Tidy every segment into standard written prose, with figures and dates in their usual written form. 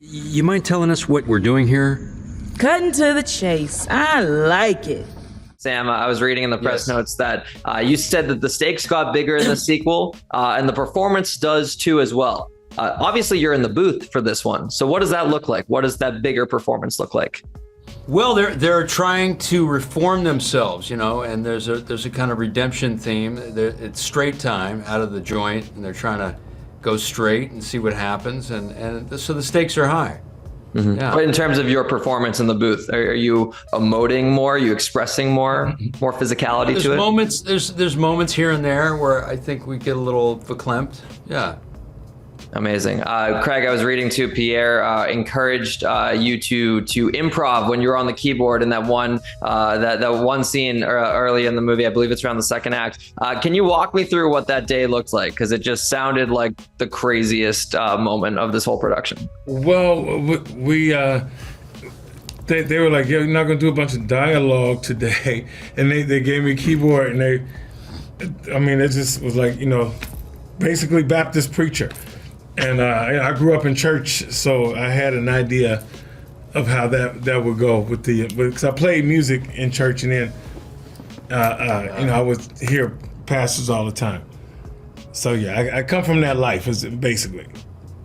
You mind telling us what we're doing here? Cutting to the chase. I like it. Sam, I was reading in the press notes that you said that the stakes got bigger in the sequel, and the performance does too as well. Obviously, you're in the booth for this one. So what does that look like? What does that bigger performance look like? Well, they're trying to reform themselves, and there's a kind of redemption theme. It's straight time out of the joint, and they're trying to go straight and see what happens, and so the stakes are high. Mm-hmm. Yeah. But in terms of your performance in the booth, are you emoting more? Are you expressing more physicality to it? There's moments here and there where I think we get a little verklempt. Yeah. Amazing. Craig, I was reading too, Pierre encouraged you to improv when you were on the keyboard in that one scene early in the movie. I believe it's around the second act. Can you walk me through what that day looked like? Because it just sounded like the craziest moment of this whole production. Well, they were like, "Yo, you're not gonna do a bunch of dialogue today," and they gave me a keyboard, and it just was like, basically Baptist preacher. And I grew up in church, so I had an idea of how that would go because I played music in church, and then I would hear pastors all the time. So yeah, I come from that life, basically.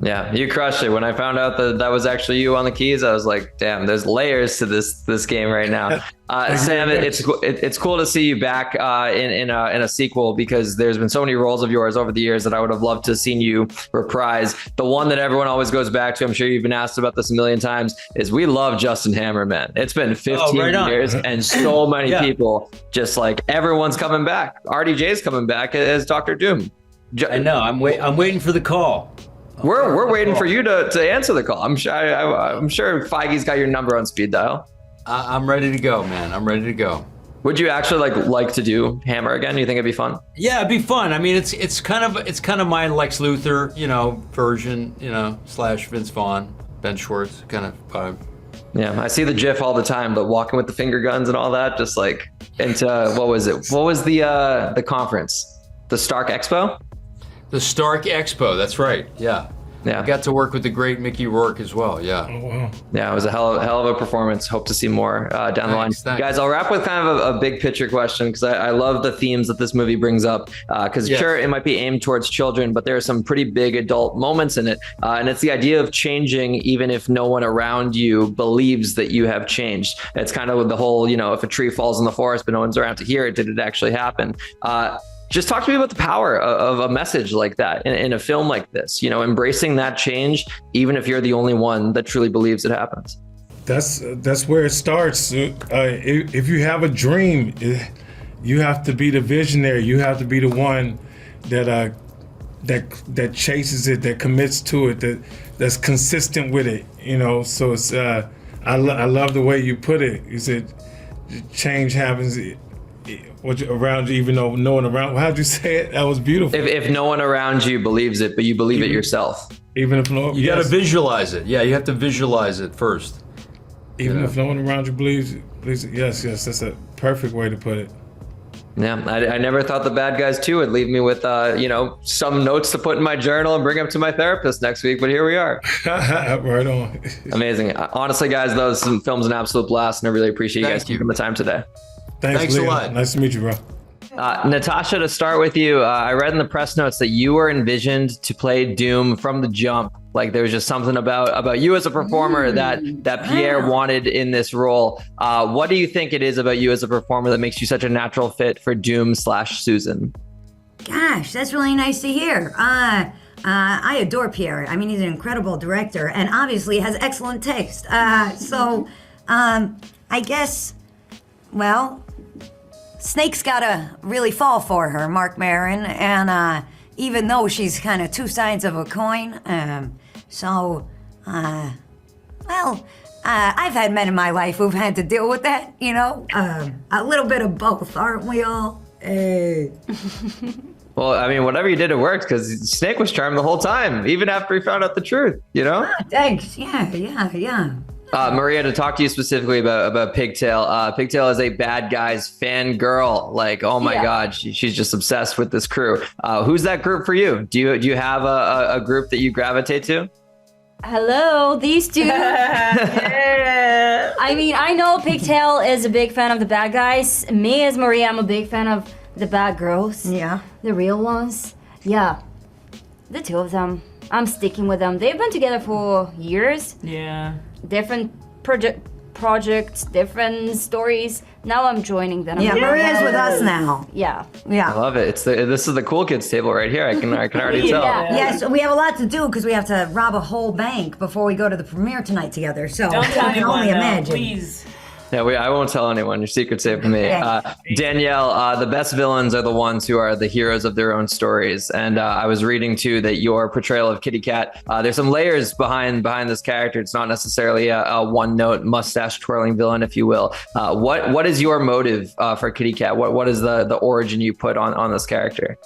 Yeah, you crushed it. When I found out that was actually you on the keys, I was like, damn, there's layers to this game right now. Sam, it's cool to see you back in a sequel, because there's been so many roles of yours over the years that I would have loved to have seen you reprise. The one that everyone always goes back to, I'm sure you've been asked about this a million times, is we love Justin Hammer, man. It's been 15 years and so many people, just like everyone's coming back. RDJ's coming back as Dr. Doom. I know, I'm waiting for the call. We're waiting for you to answer the call. I'm sure Feige's got your number on speed dial. I'm ready to go, man. I'm ready to go. Would you actually like to do Hammer again? You think it'd be fun? Yeah, it'd be fun. I mean, it's kind of my Lex Luthor, version, / Vince Vaughn, Ben Schwartz kind of vibe. Yeah, I see the GIF all the time, but walking with the finger guns and all that, just like into what was it? What was the conference? The Stark Expo? The Stark Expo, that's right. Yeah. Yeah. I got to work with the great Mickey Rourke as well. Yeah. Oh, wow. Yeah, it was a hell of a performance. Hope to see more down the line. Thanks. Guys, I'll wrap with kind of a big picture question, because I love the themes that this movie brings up. Because sure, it might be aimed towards children, but there are some pretty big adult moments in it. And it's the idea of changing even if no one around you believes that you have changed. It's kind of the whole, if a tree falls in the forest but no one's around to hear it, did it actually happen? Just talk to me about the power of a message like that in a film like this, embracing that change, even if you're the only one that truly believes it happens. That's where it starts. If you have a dream, you have to be the visionary. You have to be the one that chases it, that commits to it, that's consistent with it. So it's I love the way you put it. You said change happens around you, even though no one around. How'd you say it? That was beautiful. If no one around you believes it, but you believe it yourself. Even if no, you got to visualize it. Yeah, you have to visualize it first. Even if no one around you believes it. Yes, that's a perfect way to put it. Yeah, I never thought the bad guys too would leave me with some notes to put in my journal and bring them to my therapist next week, but here we are. Right on. Amazing. Honestly, guys, those film's an absolute blast, and I really appreciate you guys taking the time today. Thanks a lot. Nice to meet you, bro. Natasha, to start with you, I read in the press notes that you were envisioned to play Doom from the jump. Like there was just something about you as a performer that Pierre wanted in this role. What do you think it is about you as a performer that makes you such a natural fit for Doom / Susan? Gosh, that's really nice to hear. I adore Pierre. I mean, he's an incredible director and obviously has excellent taste. I guess, well, Snake's gotta really fall for her, Mark Maron, and even though she's kind of two sides of a coin, I've had men in my life who've had to deal with that, a little bit of both, aren't we all? Well, I mean, whatever you did, it worked, because Snake was charmed the whole time, even after he found out the truth, Thanks, yeah. Maria, to talk to you specifically about Pigtail. Pigtail is a bad guy's fangirl. Like, oh my God, she's just obsessed with this crew. Who's that group for you? Do you have a group that you gravitate to? Hello, these two. I mean, I know Pigtail is a big fan of the bad guys. Me as Maria, I'm a big fan of the bad girls. Yeah. The real ones. Yeah. The two of them. I'm sticking with them. They've been together for years. Yeah. Different projects, different stories. Now I'm joining them. Yeah, Maria's with us now. Yeah. I Yeah. love it. This is the cool kids table right here. I can already tell. Yeah. Yes, we have a lot to do because we have to rob a whole bank before we go to the premiere tonight together. So Don't tell I can anyone, only though, imagine. please. Yeah, I won't tell anyone. Your secret's safe with me. Danielle, the best villains are the ones who are the heroes of their own stories. And I was reading too that your portrayal of Kitty Cat, there's some layers behind this character. It's not necessarily a one-note mustache twirling villain, if you will. What is your motive for Kitty Cat? What is the origin you put on this character?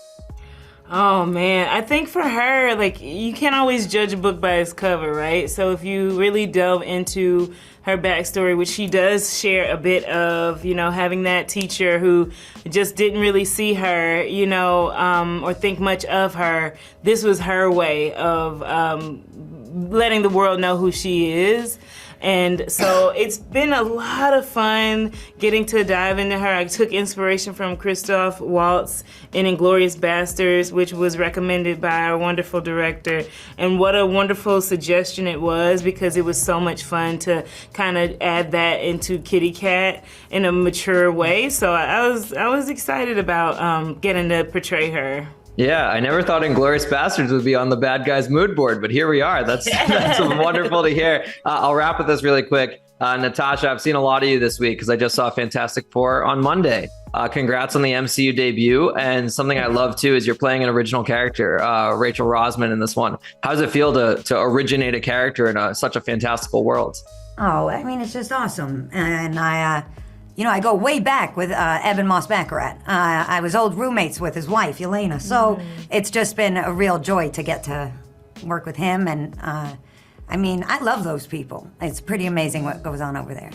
Oh man, I think for her, like, you can't always judge a book by its cover, right? So if you really delve into her backstory, which she does share a bit of, having that teacher who just didn't really see her, or think much of her, this was her way of letting the world know who she is. And so it's been a lot of fun getting to dive into her. I took inspiration from Christoph Waltz in Inglourious Basterds, which was recommended by our wonderful director. And what a wonderful suggestion it was, because it was so much fun to kind of add that into Kitty Cat in a mature way. So I was excited about getting to portray her. Yeah, I never thought Inglourious Basterds would be on the bad guys mood board, but here we are. That's wonderful to hear. I'll wrap with this really quick. Natasha, I've seen a lot of you this week because I just saw Fantastic Four on Monday. Congrats on the MCU debut. And something I love too is you're playing an original character, Rachel Rosman in this one. How does it feel to originate a character in such a fantastical world? Oh, I mean, it's just awesome. And I go way back with Evan Moss-Baccarat. I was old roommates with his wife, Elena. So it's just been a real joy to get to work with him. And I love those people. It's pretty amazing what goes on over there.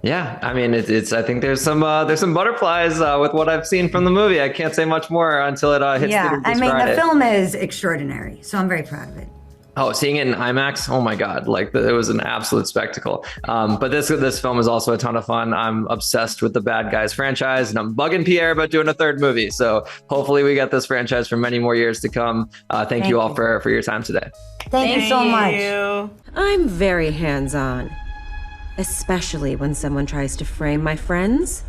Yeah, I mean, it's. I think there's some butterflies with what I've seen from the movie. I can't say much more until it hits. Yeah, I mean, the film is extraordinary. So I'm very proud of it. Oh, seeing it in IMAX, oh my God, it was an absolute spectacle. But this film is also a ton of fun. I'm obsessed with the Bad Guys franchise, and I'm bugging Pierre about doing a third movie. So hopefully we get this franchise for many more years to come. Thank you all for your time today. Thank you so much. I'm very hands-on, especially when someone tries to frame my friends